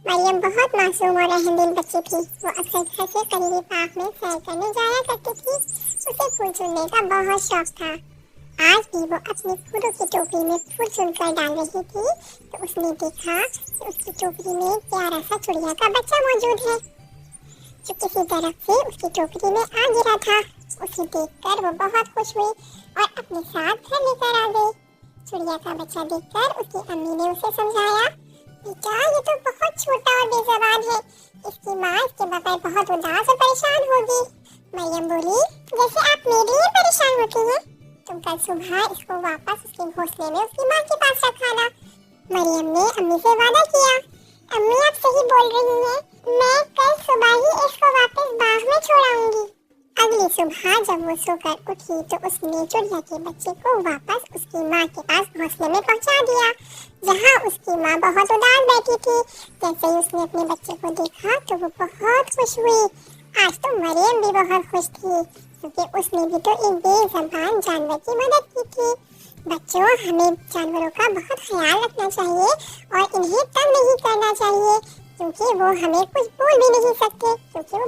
मरियम बहुत मासूम और रहमदिल बच्ची थी। वो अक्सर घर से करीबी पार्क में सैर करने जाया करती थी। उसे फूल चुनने का बहुत शौक था। आज भी वो अपनी फूलों की टोकरी में फूल चुनकर डाल रही थी तो उसने देखा कि उसकी टोकरी में एक प्यारा सा चिड़िया का बच्चा मौजूद है जो किसी तरफ से उसकी टोकरी में आ गिरा था। उसे देखकर वो बहुत खुश हुई और अपने साथ घर लेकर आ गई। चिड़िया का बच्चा देखकर उसकी अम्मी ने उसे समझाया, बेटा ये तो बहुत छोटा और बेज़बान है, इसकी माँ इसके बगैर बहुत उदास और परेशान होगी। मरियम बोली, जैसे आप मेरे लिए परेशान होती हैं, तुम कल सुबह इसको वापस उसके घोंसले में उसकी माँ के पास रखाना। मरियम ने अम्मी से वादा किया। अम्मी आप सही बोल रही हैं, मैं कल सुबह ही इसको वापस बाग में छोड़ाऊंगी। अगली सुबह जब वो सोकर उठी तो उसने चिड़िया के बच्चे को वापस उसकी माँ के पास घोंसले में पहुंचा दिया, जहाँ उसकी माँ बहुत उदास बैठी थी। जैसे ही उसने अपने बच्चे को देखा तो वो बहुत खुश हुई। आज तो मरियम भी बहुत खुश थी क्योंकि उसने भी तो एक बेज़बान जानवर की मदद की थी। बच्चों, हमें जानवरों का बहुत ख्याल रखना चाहिए और इन्हें तंग नहीं करना चाहिए क्योंकि वो हमें कुछ बोल भी नहीं सकते क्योंकि वो